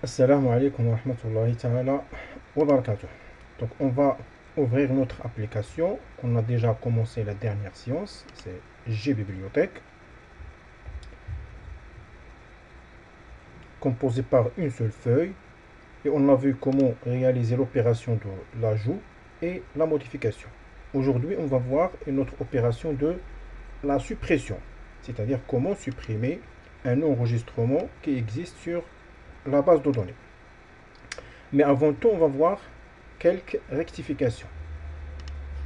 Assalamu alaikum wa rahmatullahi ta'ala wa barakatuh. Donc on va ouvrir notre application qu'on a déjà commencé la dernière séance, c'est GBibliothèque, composée par une seule feuille, et on a vu comment réaliser l'opération de l'ajout et la modification. Aujourd'hui on va voir une autre opération de la suppression, c'est-à-dire comment supprimer un enregistrement qui existe sur la base de données. Mais avant tout, on va voir quelques rectifications.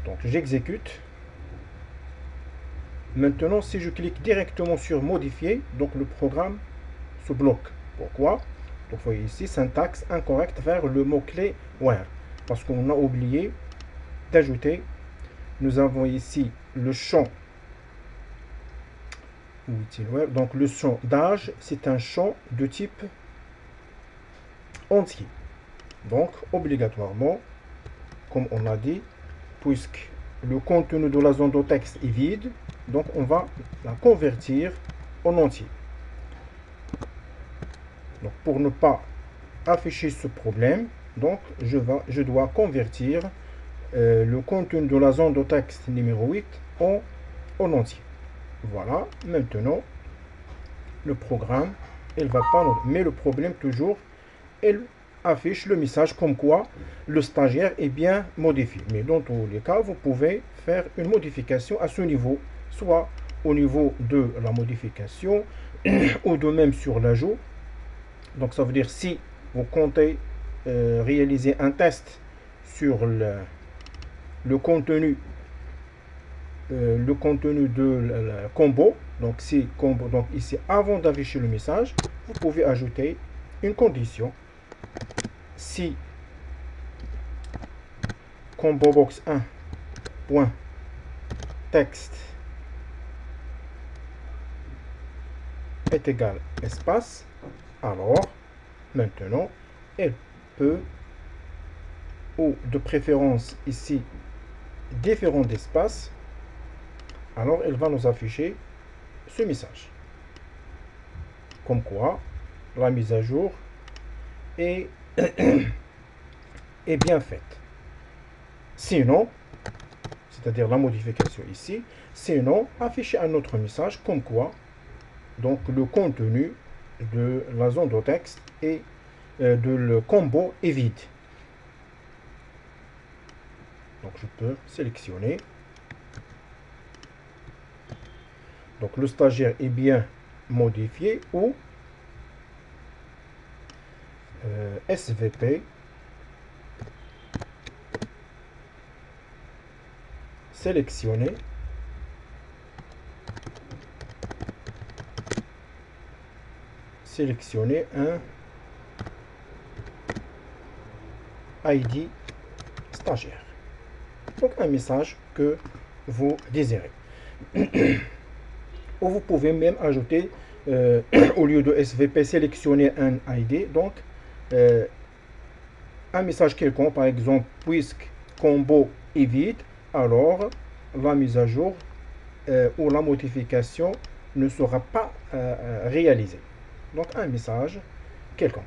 Donc j'exécute. Maintenant, si je clique directement sur modifier, donc le programme se bloque. Pourquoi? Donc vous voyez ici, syntaxe incorrecte vers le mot-clé where. Parce qu'on a oublié d'ajouter. Nous avons ici le champ. Donc le champ d'âge, c'est un champ de type entier. Donc, obligatoirement, comme on a dit, puisque le contenu de la zone de texte est vide, donc on va la convertir en entier. Donc, pour ne pas afficher ce problème, donc je dois convertir le contenu de la zone de texte numéro 8 en entier. Voilà, maintenant, le programme, il va pas, mais le problème toujours, il affiche le message comme quoi le stagiaire est bien modifié. Mais dans tous les cas, vous pouvez faire une modification à ce niveau, soit au niveau de la modification ou de même sur l'ajout. Donc ça veut dire si vous comptez réaliser un test sur le contenu de la combo, donc si combo, donc ici avant d'afficher le message, vous pouvez ajouter une condition. Si combo box 1 point texte est égal espace, alors maintenant elle peut, ou de préférence ici différent d'espace, alors elle va nous afficher ce message comme quoi la mise à jour est bien faite. Sinon, c'est-à-dire la modification ici, sinon afficher un autre message comme quoi donc le contenu de la zone de texte et de le combo est vide. Donc je peux sélectionner. Donc le stagiaire est bien modifié ou SVP sélectionner un ID stagiaire. Donc un message que vous désirez. Ou vous pouvez même ajouter au lieu de SVP sélectionner un ID, donc un message quelconque, par exemple puisque combo est vide, alors la mise à jour ou la modification ne sera pas réalisée. Donc un message quelconque.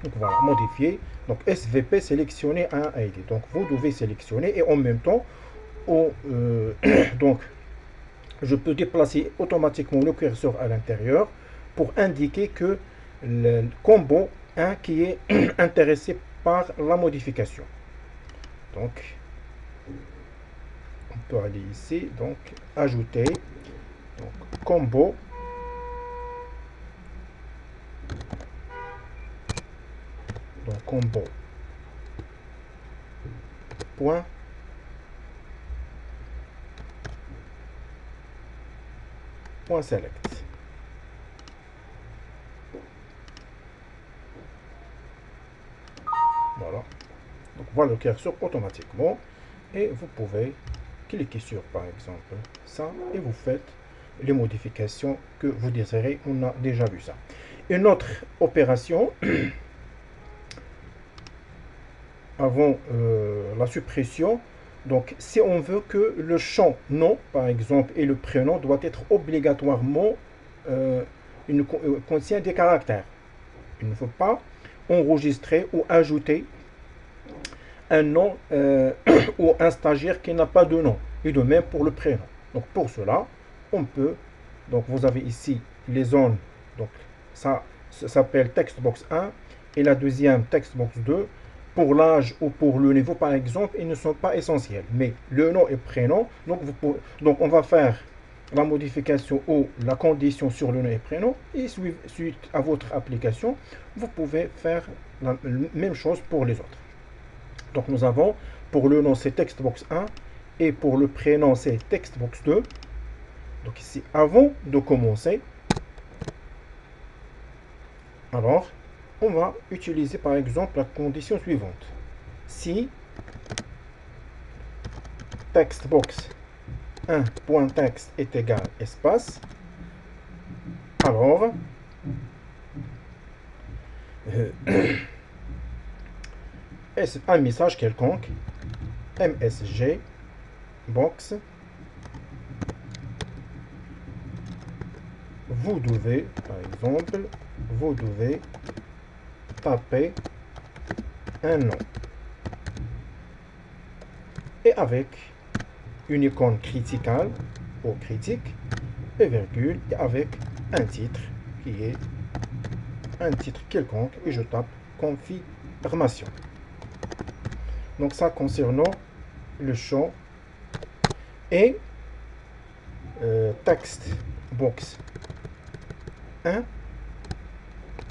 Donc voilà, modifier. Donc SVP sélectionner un ID. Donc vous devez sélectionner et en même temps, donc je peux déplacer automatiquement le curseur à l'intérieur pour indiquer que le combo 1 qui est intéressé par la modification. Donc on peut aller ici, donc ajouter, donc combo, donc combo point select. Voilà. Donc voilà le curseur automatiquement et vous pouvez cliquer sur par exemple ça et vous faites les modifications que vous désirez. On a déjà vu ça. Une autre opération avant la suppression. Donc si on veut que le champ nom par exemple et le prénom doit être obligatoirement contient des caractères. Il ne faut pas enregistrer ou ajouter un nom ou un stagiaire qui n'a pas de nom. Et de même pour le prénom. Donc pour cela, on peut, donc vous avez ici les zones, donc ça s'appelle textbox 1 et la deuxième textbox 2. Pour l'âge ou pour le niveau par exemple, ils ne sont pas essentiels. Mais le nom et prénom, donc on va faire la modification ou la condition sur le nom et prénom et suite à votre application, vous pouvez faire la même chose pour les autres. Donc nous avons, pour le nom c'est textbox 1 et pour le prénom c'est textbox 2. Donc ici, avant de commencer, alors on va utiliser par exemple la condition suivante. Si textbox 1.text est égal espace, alors un message quelconque msg box, vous devez, par exemple, vous devez taper un nom et avec une icône criticale ou critique et virgule et avec un titre qui est un titre quelconque et je tape confirmation. Donc ça concernant le champ et textbox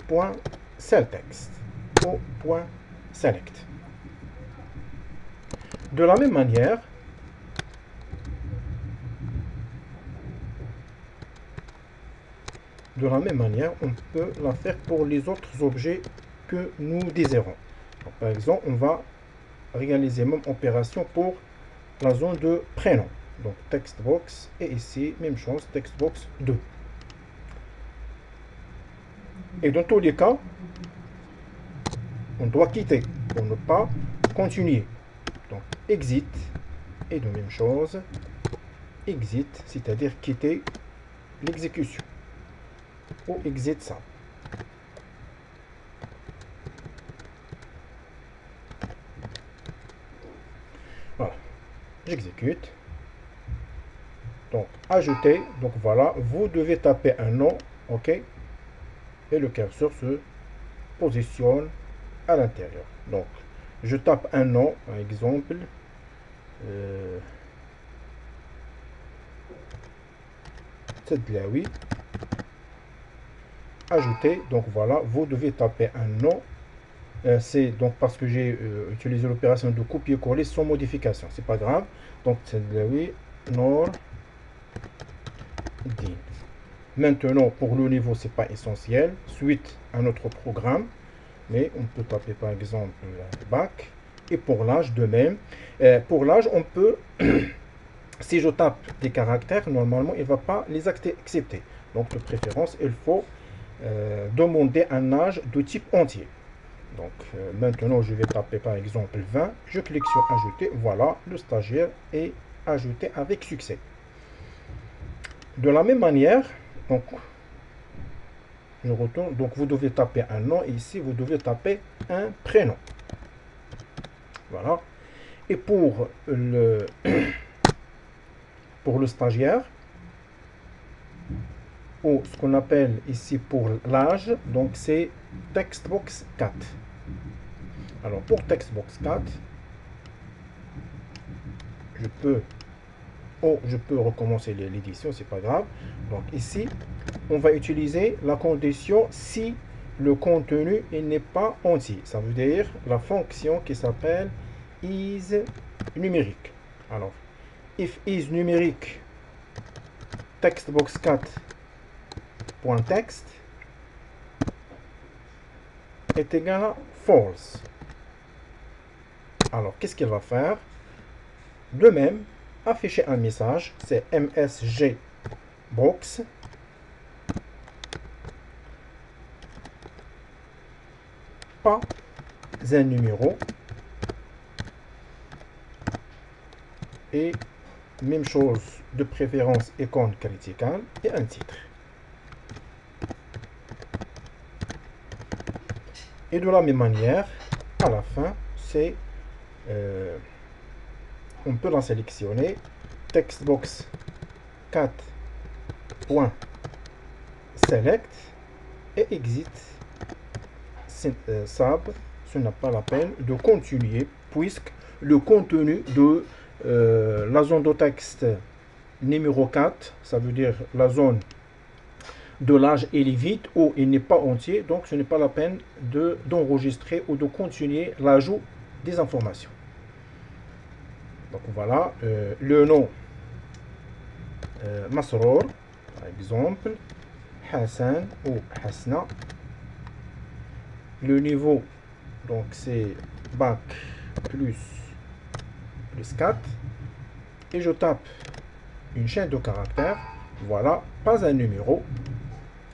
1.celltext ou .select. De la même manière, on peut la faire pour les autres objets que nous désirons. Donc, par exemple, on va réaliser même opération pour la zone de prénom. Donc textbox et ici, même chose, textbox 2. Et dans tous les cas, on doit quitter pour ne pas continuer. Donc exit et de même chose, exit, c'est-à-dire quitter l'exécution ou exit ça. Voilà, j'exécute. Donc ajouter, donc voilà, vous devez taper un nom, ok, et le curseur se positionne à l'intérieur. Donc je tape un nom, par exemple, c'est de là, oui. Ajouter, donc voilà, vous devez taper un nom. C'est donc parce que j'ai utilisé l'opération de copier-coller sans modification, c'est pas grave. Donc c'est de là, oui, Nord. Maintenant, pour le niveau, c'est pas essentiel. Suite à notre programme, mais on peut taper par exemple bac. Et pour l'âge, de même. Pour l'âge, on peut, si je tape des caractères, normalement, il ne va pas les accepter. Donc, de préférence, il faut demander un âge de type entier. Donc, maintenant, je vais taper par exemple 20. Je clique sur ajouter. Voilà, le stagiaire est ajouté avec succès. De la même manière, donc, je retourne. Donc, vous devez taper un nom. Et ici, vous devez taper un prénom. Voilà. Et pour le stagiaire, ou ce qu'on appelle ici pour l'âge, donc c'est textbox 4. Alors, pour textbox 4, je peux recommencer l'édition, c'est pas grave. Donc ici, on va utiliser la condition si le contenu n'est pas entier. Ça veut dire la fonction qui s'appelle is numérique. Alors, if is numérique textbox 4.text est égal à false. Alors, qu'est-ce qu'il va faire? De même, afficher un message, c'est msg box pas un numéro et même chose de préférence icône criticale et un titre. Et de la même manière, à la fin, c'est on peut la sélectionner. Textbox 4.select et exit sub. Ce n'est pas la peine de continuer puisque le contenu de la zone de texte numéro 4, ça veut dire la zone de l'âge, il est vide ou il n'est pas entier, donc ce n'est pas la peine d'enregistrer ou de continuer l'ajout des informations. Donc voilà, le nom Masrour, par exemple, Hassan ou Hasna. Le niveau, donc c'est bac plus 4. Et je tape une chaîne de caractères. Voilà, pas un numéro.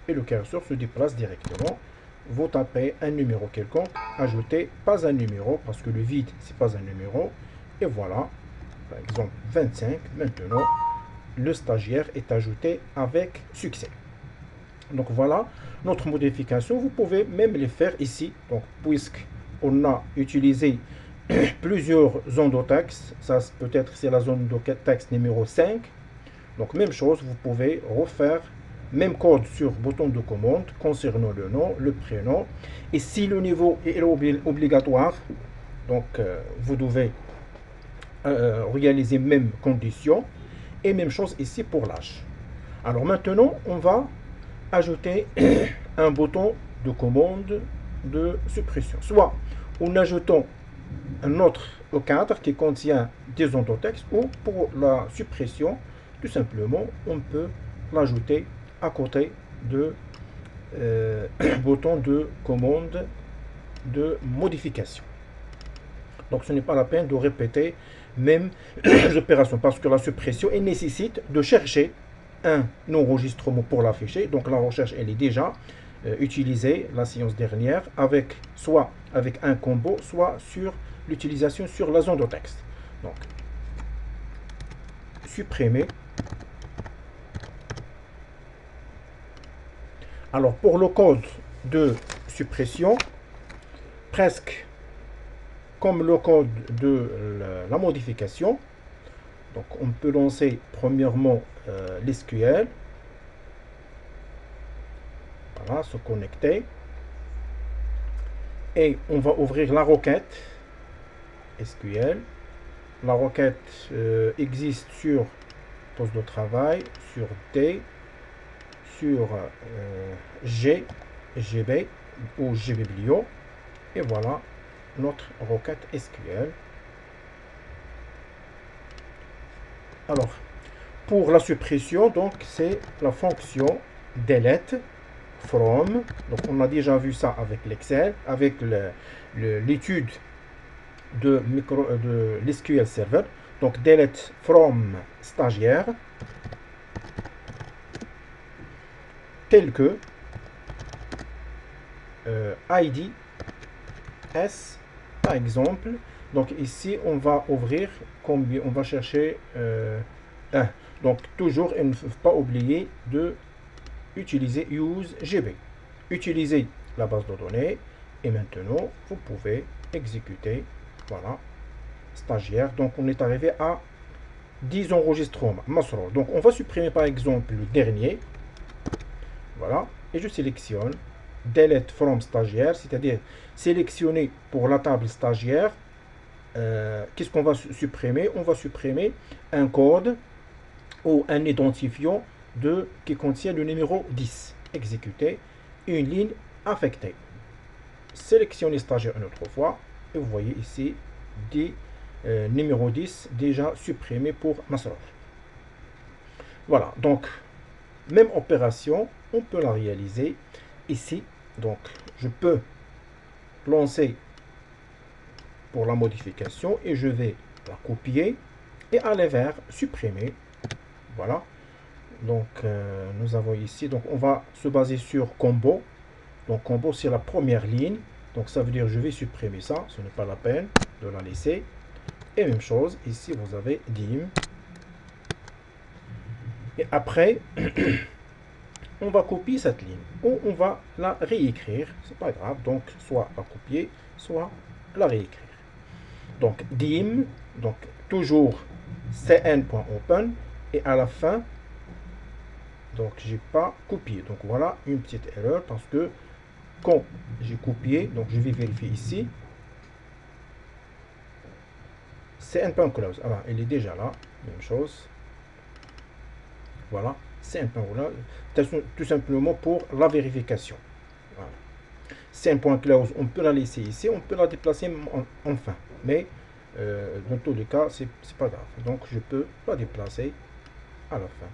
Et le curseur se déplace directement. Vous tapez un numéro quelconque, ajoutez pas un numéro, parce que le vide, c'est pas un numéro. Et voilà, par exemple 25. Maintenant, le stagiaire est ajouté avec succès. Donc voilà notre modification. Vous pouvez même les faire ici. Donc puisqu'on a utilisé plusieurs zones de texte, ça peut-être c'est la zone de texte numéro 5. Donc même chose, vous pouvez refaire même code sur bouton de commande concernant le nom, le prénom. Et si le niveau est obligatoire, donc vous devez réaliser même condition. Et même chose ici pour l'âge. Alors maintenant, on va ajouter un bouton de commande de suppression. Soit en ajoutant un autre au cadre qui contient des zones de texte, ou pour la suppression, tout simplement, on peut l'ajouter à côté de bouton de commande de modification. Donc ce n'est pas la peine de répéter même les opérations parce que la suppression elle nécessite de chercher un enregistrement pour l'afficher. Donc la recherche elle est déjà utilisée la séance dernière avec soit avec un combo, soit sur l'utilisation sur la zone de texte. Donc supprimer. Alors pour le code de suppression, presque comme le code de la modification, donc on peut lancer premièrement l'SQL. Voilà, se connecter. Et on va ouvrir la requête SQL. La requête existe sur poste de travail, sur D, sur G, GB ou GBiblio. Et voilà notre requête SQL. Alors, pour la suppression, donc c'est la fonction delete from. Donc, on a déjà vu ça avec l'Excel, avec l'étude de l'SQL Server. Donc, delete from stagiaire, tel que ID S, par exemple. Donc ici, on va ouvrir combien, on va chercher 1. Donc toujours, il ne faut pas oublier de utiliser use GB. Utilisez la base de données et maintenant, vous pouvez exécuter. Voilà, stagiaire. Donc on est arrivé à 10 enregistrements. Masrour. Donc on va supprimer par exemple le dernier. Voilà, et je sélectionne delete from stagiaire, c'est-à-dire sélectionner pour la table stagiaire. Qu'est-ce qu'on va supprimer? On va supprimer un code ou un identifiant qui contient le numéro 10. Exécuter une ligne affectée. Sélectionnez stagiaire une autre fois et vous voyez ici numéro 10 déjà supprimé pour Masrour. Voilà, donc même opération, on peut la réaliser ici. Donc je peux lancer pour la modification et je vais la copier et aller vers supprimer. Voilà, donc nous avons ici, donc on va se baser sur combo. Donc combo c'est la première ligne, donc ça veut dire je vais supprimer ça, ce n'est pas la peine de la laisser. Et même chose ici, vous avez dim. Et après on va copier cette ligne ou on va la réécrire. C'est pas grave. Donc, soit la copier, soit la réécrire. Donc, dim, donc toujours cn.open et à la fin, donc j'ai pas copié. Donc voilà une petite erreur parce que quand j'ai copié, donc je vais vérifier ici. cn.close. Alors, il est déjà là. Même chose. Voilà. cn.close. Tout simplement pour la vérification. Voilà. cn.close, on peut la laisser ici. On peut la déplacer en fin. Mais dans tous les cas, c'est pas grave. Donc, je peux la déplacer à la fin.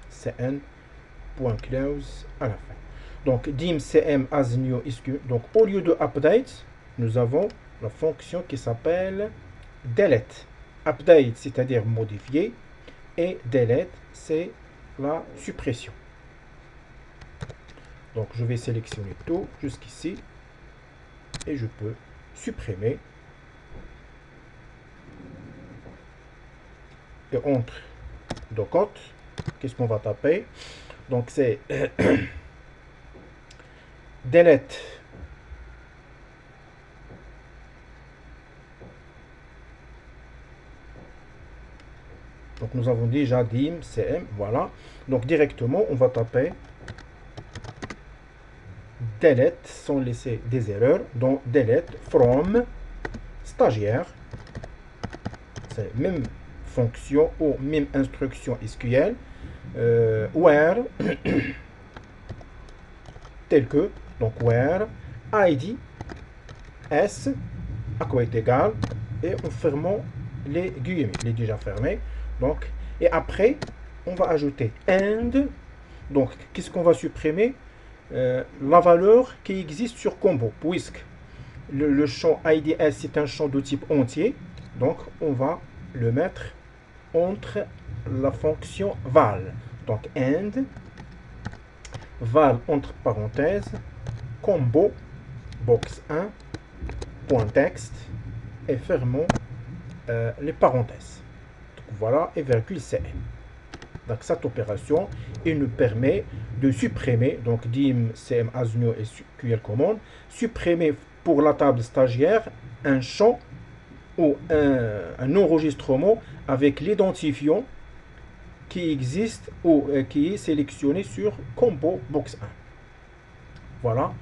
cn.close à la fin. Donc, dim cm as new SQ. Donc, au lieu de update, nous avons la fonction qui s'appelle delete. Update, c'est-à-dire modifier, et delete, c'est la suppression. Donc, je vais sélectionner tout jusqu'ici et je peux supprimer. Et entre docote, qu'est-ce qu'on va taper? Donc, c'est delete. Donc, nous avons déjà dim, cm, voilà. Donc, directement, on va taper delete sans laisser des erreurs. Donc, delete from stagiaire. C'est la même fonction ou même instruction SQL. Where, tel que, donc, where, id, s, à quoi est égal, et en fermant les guillemets, il est déjà fermé. Donc, et après, on va ajouter and. Donc, qu'est-ce qu'on va supprimer? La valeur qui existe sur combo, puisque le champ IDS c'est un champ de type entier. Donc, on va le mettre entre la fonction val. Donc, and, val entre parenthèses, combo, box 1, point texte, et fermons les parenthèses. Voilà, et virgule cn. Donc cette opération, il nous permet de supprimer, donc dim cm as new SQL command, supprimer pour la table stagiaire un champ ou un enregistrement avec l'identifiant qui existe ou qui est sélectionné sur combo box 1. Voilà.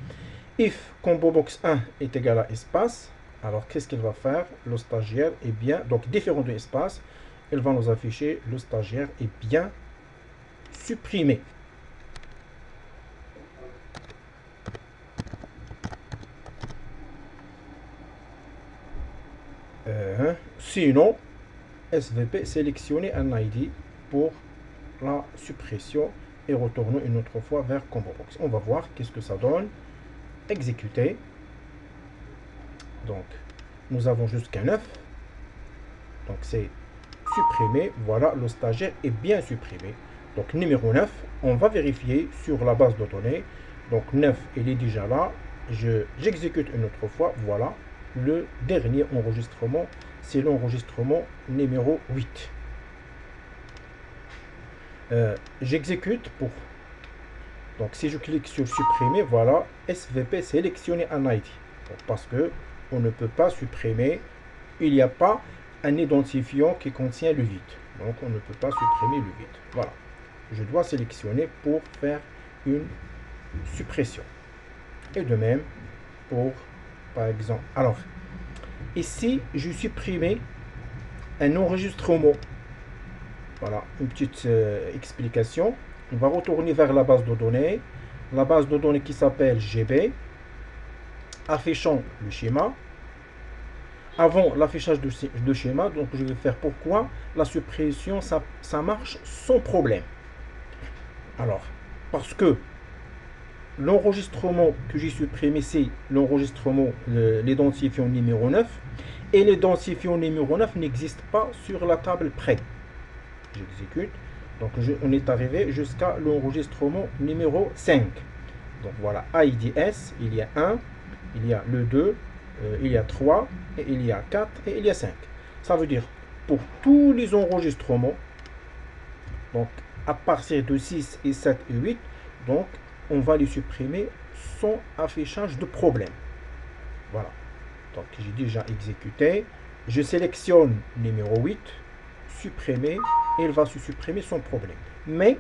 If combo box 1 est égal à espace, alors qu'est-ce qu'il va faire? Le stagiaire est bien, donc différent de espace, il va nous afficher le stagiaire est bien supprimé. Sinon, SVP sélectionner un ID pour la suppression et retournons une autre fois vers combo box. On va voir qu'est-ce que ça donne. Exécuter. Donc, nous avons jusqu'à 9. Donc, c'est supprimé. Voilà, le stagiaire est bien supprimé. Donc, numéro 9, on va vérifier sur la base de données. Donc, 9, il est déjà là. J'exécute une autre fois. Voilà, le dernier enregistrement, c'est l'enregistrement numéro 8. J'exécute pour... Donc, si je clique sur supprimer, voilà, SVP sélectionner un ID. Donc, parce que on ne peut pas supprimer, il n'y a pas un identifiant qui contient le vide. Donc, on ne peut pas supprimer le vide. Voilà. Je dois sélectionner pour faire une suppression. Et de même pour, par exemple... Alors, ici, je supprimé un enregistrement. Voilà, une petite explication. On va retourner vers la base de données. La base de données qui s'appelle GB. Affichons le schéma. Avant l'affichage de schéma, donc je vais faire pourquoi la suppression, ça marche sans problème. Alors, parce que l'enregistrement que j'ai supprimé, c'est l'enregistrement, l'identifiant numéro 9. Et l'identifiant numéro 9 n'existe pas sur la table près. J'exécute. Donc, on est arrivé jusqu'à l'enregistrement numéro 5. Donc, voilà, IDS, il y a 1, il y a le 2, il y a 3, et il y a 4, et il y a 5. Ça veut dire, pour tous les enregistrements, donc, à partir de 6 et 7 et 8, donc on va les supprimer sans affichage de problème. Voilà. Donc j'ai déjà exécuté. Je sélectionne numéro 8, supprimer, et il va se supprimer sans problème. Mais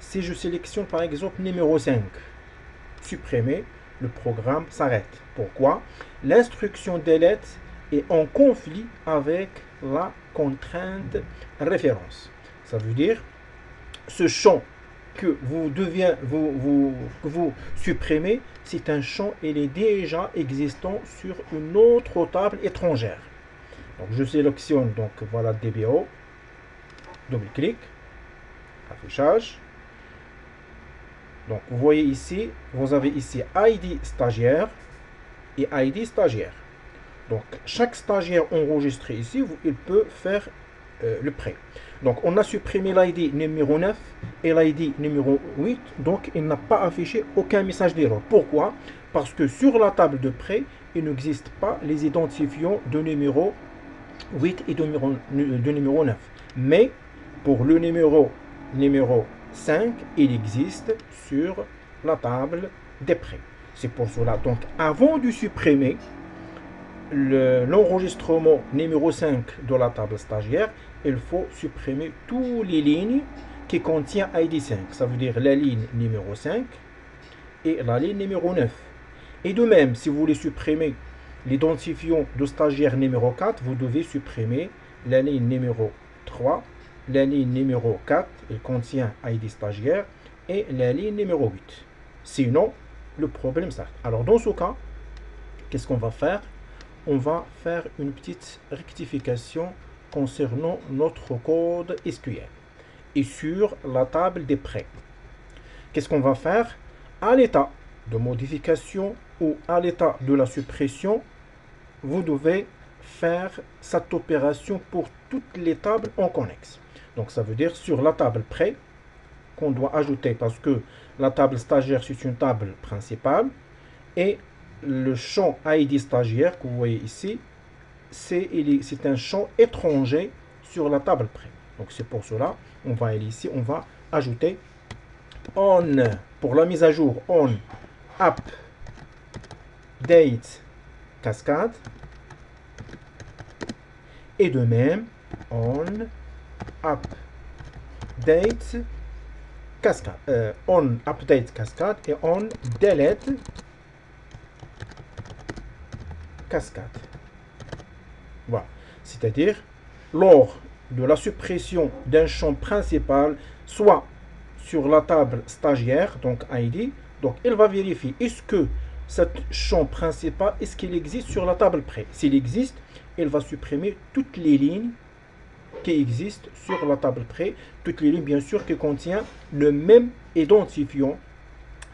si je sélectionne par exemple numéro 5, supprimer, le programme s'arrête. Pourquoi? L'instruction delete est en conflit avec la contrainte référence. Ça veut dire ce champ que vous supprimez, c'est un champ, il est déjà existant sur une autre table étrangère. Donc je sélectionne donc voilà DBO, double-clic, affichage. Donc vous voyez ici, vous avez ici ID stagiaire et ID stagiaire. Donc chaque stagiaire enregistré ici, il peut faire le prêt. Donc on a supprimé l'ID numéro 9 et l'ID numéro 8, donc il n'a pas affiché aucun message d'erreur. Pourquoi? Parce que sur la table de prêt, il n'existe pas les identifiants de numéro 8 et de numéro 9. Mais pour le numéro 5, il existe sur la table des prêts. C'est pour cela. Donc avant de supprimer l'enregistrement numéro 5 de la table stagiaire, il faut supprimer toutes les lignes qui contiennent ID 5. Ça veut dire la ligne numéro 5 et la ligne numéro 9. Et de même, si vous voulez supprimer l'identifiant de stagiaire numéro 4, vous devez supprimer la ligne numéro 3, la ligne numéro 4, elle contient ID stagiaire, et la ligne numéro 8. Sinon, le problème s'arrête. Alors dans ce cas, qu'est-ce qu'on va faire? On va faire une petite rectification concernant notre code SQL et sur la table des prêts. Qu'est-ce qu'on va faire? À l'état de modification ou à l'état de la suppression, vous devez faire cette opération pour toutes les tables en connexe. Donc ça veut dire sur la table prêt qu'on doit ajouter, parce que la table stagiaire c'est une table principale et le champ ID stagiaire que vous voyez ici, c'est un champ étranger sur la table prêt. Donc c'est pour cela, on va aller ici, on va ajouter on, pour la mise à jour, on update cascade, et de même on update cascade, on update cascade et on delete cascade. Voilà. C'est-à-dire, lors de la suppression d'un champ principal, soit sur la table stagiaire, donc ID, donc il va vérifier est-ce que ce champ principal, est-ce qu'il existe sur la table prêt. S'il existe, il va supprimer toutes les lignes qui existent sur la table prêt, toutes les lignes bien sûr qui contiennent le même identifiant.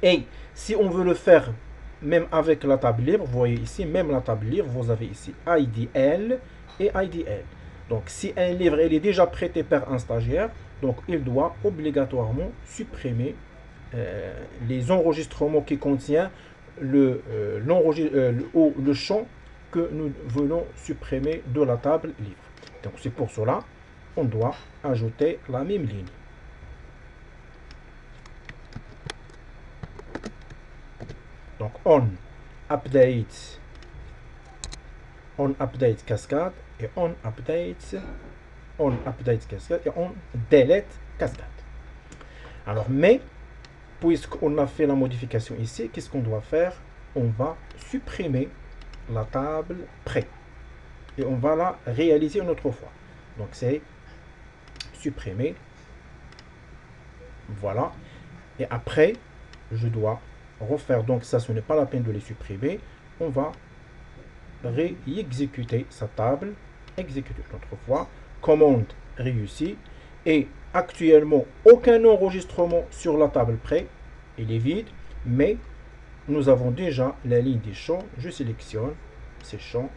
Et si on veut le faire même avec la table libre, vous voyez ici, même la table libre, vous avez ici IDL et IDL. Donc si un livre il est déjà prêté par un stagiaire, donc il doit obligatoirement supprimer les enregistrements qui contiennent le champ que nous voulons supprimer de la table libre. Donc c'est pour cela on doit ajouter la même ligne. Donc on update cascade et on update cascade et on delete cascade. Alors mais puisqu'on a fait la modification ici, qu'est-ce qu'on doit faire? On va supprimer la table prêt et on va la réaliser une autre fois. Donc c'est supprimer, voilà, et après je dois refaire, donc ça ce n'est pas la peine de les supprimer, on va réexécuter sa table, exécuter une autre fois, commande réussie, et actuellement aucun enregistrement sur la table prêt, il est vide, mais nous avons déjà la ligne des champs. Je sélectionne ces champs,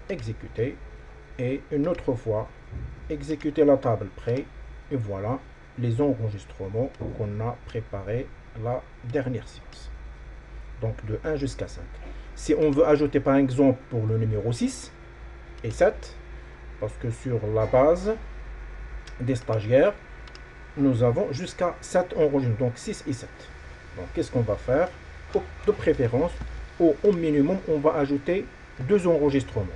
exécuter, et une autre fois exécuter la table prêt, et voilà les enregistrements qu'on a préparés la dernière séance, donc de 1 jusqu'à 5. Si on veut ajouter par exemple pour le numéro 6 et 7, parce que sur la base des stagiaires, nous avons jusqu'à 7 enregistrements, donc 6 et 7. Donc qu'est-ce qu'on va faire? De préférence, au minimum, on va ajouter 2 enregistrements.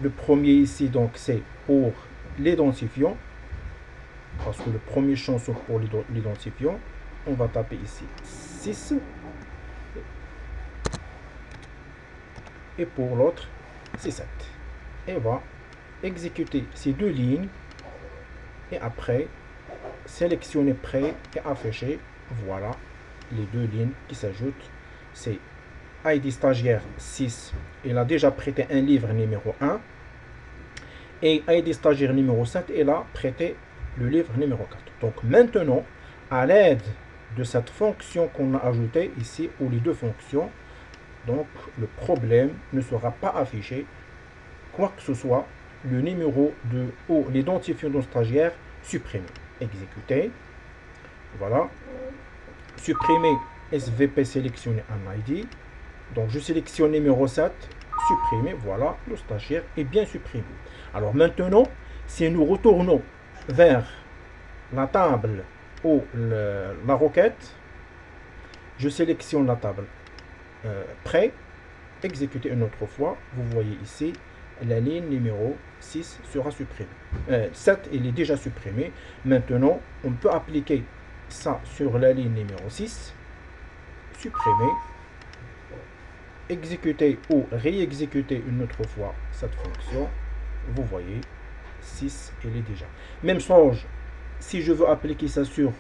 Le premier ici, donc c'est pour l'identifiant, parce que le premier champ c'est pour l'identifiant. On va taper ici 6. Et pour l'autre, c'est 7. Et on va exécuter ces 2 lignes. Et après, sélectionner prêt et afficher. Voilà les 2 lignes qui s'ajoutent. C'est ID stagiaire 6. Il a déjà prêté un livre numéro 1. Et ID stagiaire numéro 7, il a prêté le livre numéro 4. Donc maintenant, à l'aide de cette fonction qu'on a ajoutée ici, ou les 2 fonctions, donc le problème ne sera pas affiché, quoi que ce soit, le numéro ou l'identifiant de stagiaire supprimé. Exécuter. Voilà. Supprimer SVP sélectionner un ID. Donc je sélectionne numéro 7, supprimer. Voilà, le stagiaire est bien supprimé. Alors maintenant, si nous retournons vers la table ou la requête, je sélectionne la table prêt, exécuter une autre fois. Vous voyez ici, la ligne numéro 6 sera supprimée. 7, il est déjà supprimé. Maintenant, on peut appliquer ça sur la ligne numéro 6. Supprimer. Exécuter ou réexécuter une autre fois cette fonction. Vous voyez, 6, il est déjà. Même chose, si je veux appliquer ça sur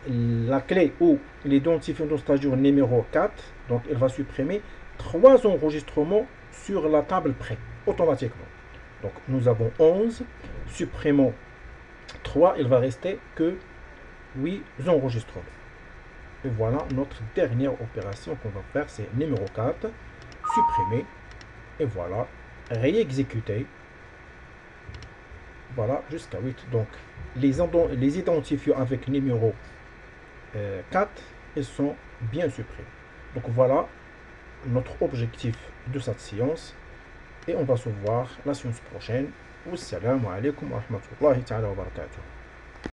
la clé ou l'identifiant de stagiaire numéro 4, donc elle va supprimer 3 enregistrements sur la table prêt, automatiquement. Donc nous avons 11, supprimons 3, il va rester que 8 enregistrements. Et voilà notre dernière opération qu'on va faire, c'est numéro 4, supprimer, et voilà, réexécuter. Voilà, jusqu'à 8. Donc les identifiants avec numéro 4, ils sont bien supprimés. Donc voilà notre objectif de cette séance. Et on va se voir la séance prochaine. Wassalamu alaikum wa rahmatullahi ta'ala wa barakatuh.